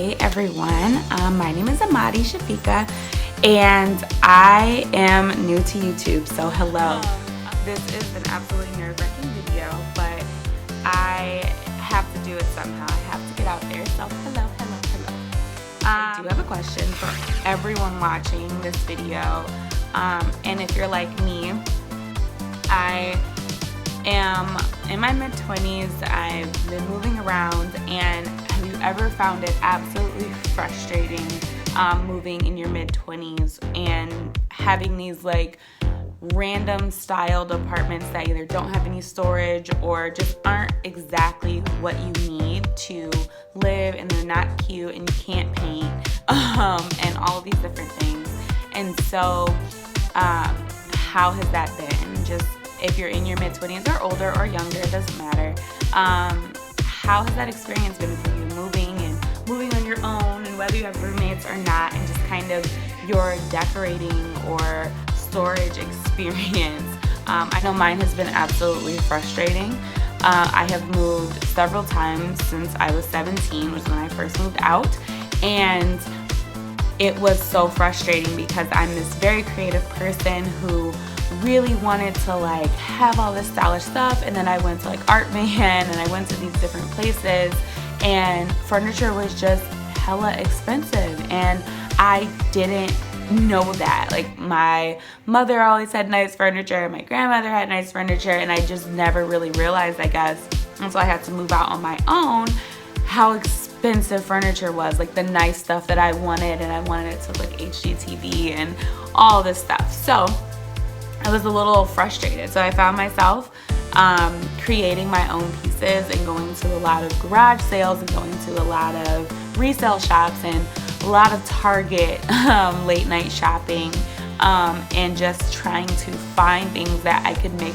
Hey everyone, my name is Amadi Shafika and I am new to YouTube, so hello. This is an absolutely nerve-wracking video, but I have to do it somehow. I have to get out there, so hello. I do have a question for everyone watching this video, and if you're like me, I am in my mid-20s. I've been moving around, and have you ever found it absolutely frustrating moving in your mid-20s and having these like random styled apartments that either don't have any storage or just aren't exactly what you need to live, and they're not cute and you can't paint and all of these different things? And so how has that been? Just if you're in your mid-20s or older or younger, it doesn't matter. How has that experience been for you, moving on your own, and whether you have roommates or not, and just kind of your decorating or storage experience? I know mine has been absolutely frustrating. I have moved several times since I was 17, was when I first moved out, and it was so frustrating because I'm this very creative person who really wanted to like have all this stylish stuff, and then I went to like Art Van and I went to these different places, and furniture was just hella expensive, and I didn't know that. Like, my mother always had nice furniture, my grandmother had nice furniture, and I just never really realized, I guess, until I had to move out on my own, how expensive furniture was. Like, the nice stuff that I wanted, and I wanted it to look HGTV and all this stuff. So I was a little frustrated. So I found myself creating my own pieces and going to a lot of garage sales and going to a lot of resale shops and a lot of Target late night shopping, and just trying to find things that I could make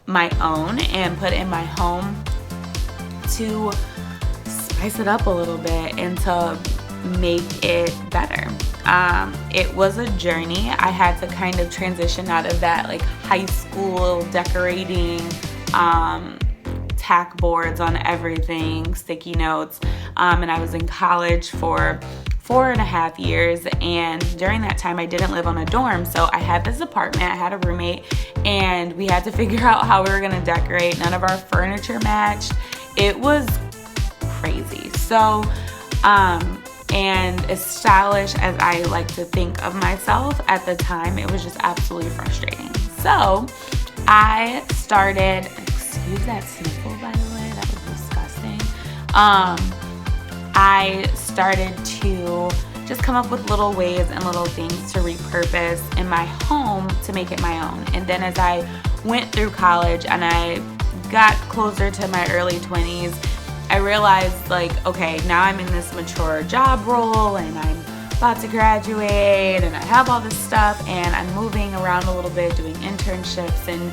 my own and put in my home to spice it up a little bit and to make it better. It was a journey. I had to kind of transition out of that like high school decorating, tack boards on everything, sticky notes, and I was in college for 4.5 years, and during that time I didn't live on a dorm, so I had this apartment, I had a roommate, and we had to figure out how we were gonna decorate. None of our furniture matched. It was crazy. So and as stylish as I like to think of myself at the time, it was just absolutely frustrating. So I started, excuse that sniffle by the way, that was disgusting. I started to just come up with little ways and little things to repurpose in my home to make it my own. And then as I went through college and I got closer to my early 20s, I realized, like, okay, now I'm in this mature job role and I'm about to graduate and I have all this stuff, and I'm moving around a little bit doing internships and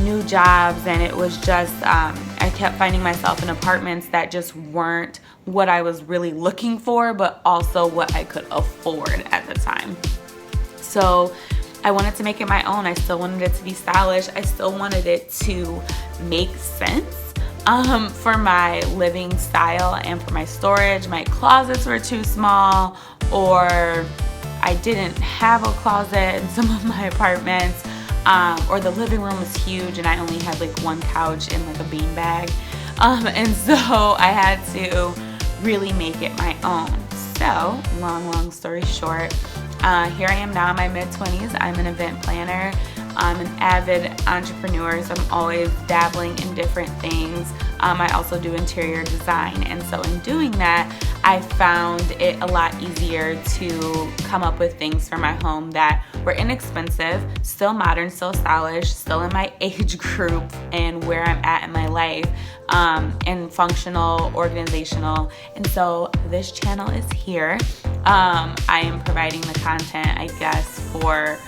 new jobs, and it was just, I kept finding myself in apartments that just weren't what I was really looking for, but also what I could afford at the time. So I wanted to make it my own. I still wanted it to be stylish. I still wanted it to make sense for my living style and for my storage. My closets were too small, or I didn't have a closet in some of my apartments, or the living room was huge and I only had like one couch and like a beanbag, and so I had to really make it my own. So long story short, here I am now in my mid-20s. I'm an event planner. I'm an avid entrepreneur, so I'm always dabbling in different things. I also do interior design, and so in doing that, I found it a lot easier to come up with things for my home that were inexpensive, still modern, still stylish, still in my age group and where I'm at in my life, and functional, organizational. And so this channel is here. I am providing the content, I guess, for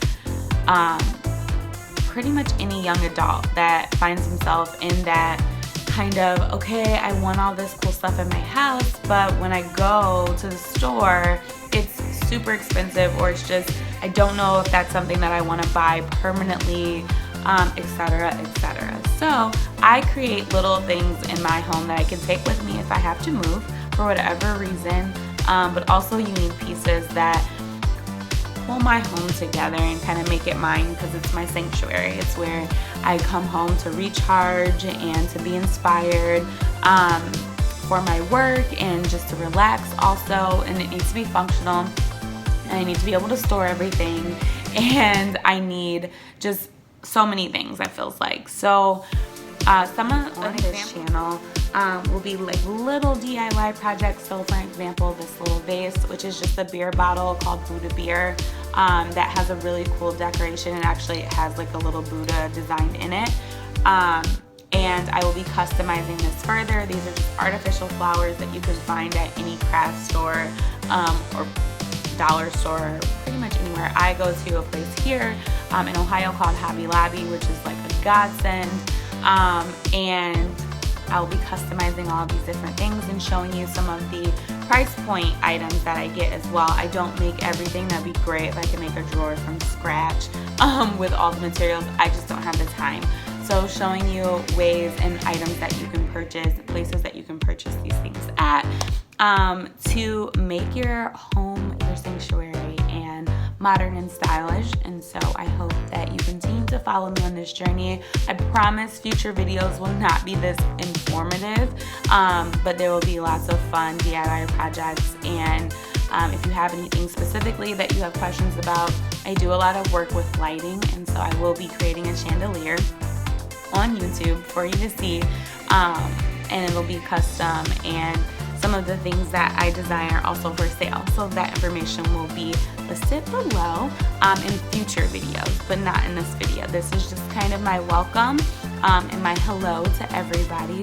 pretty much any young adult that finds himself in that kind of, okay, I want all this cool stuff in my house, but when I go to the store, it's super expensive, or it's just, I don't know if that's something that I want to buy permanently, etc., etc. So I create little things in my home that I can take with me if I have to move, for whatever reason, but also you need pieces that pull my home together and kind of make it mine, because it's my sanctuary. It's where I come home to recharge and to be inspired for my work and just to relax also, and it needs to be functional, and I need to be able to store everything, and I need just so many things, it feels like. So some of this channel will be like little DIY projects. So for example, this little vase, which is just a beer bottle called Buddha Beer, that has a really cool decoration, and actually it has like a little Buddha designed in it. And I will be customizing this further. These are just artificial flowers that you can find at any craft store or dollar store, pretty much anywhere. I go to a place here in Ohio called Hobby Lobby, which is like a godsend. And I'll be customizing all of these different things and showing you some of the price point items that I get as well. I don't make everything. That'd be great if I could make a drawer from scratch with all the materials. I just don't have the time. So showing you ways and items that you can purchase, places that you can purchase these things at, to make your home your sanctuary and modern and stylish. And so I hope that you continue to follow me on this journey. I promise future videos will not be this informative, but there will be lots of fun DIY projects. And if you have anything specifically that you have questions about, I do a lot of work with lighting, and so I will be creating a chandelier on YouTube for you to see, and it'll be custom, and some of the things that I design are also for sale, so that information will be listed below in future videos, but not in this video. This is just kind of my welcome and my hello to everybody.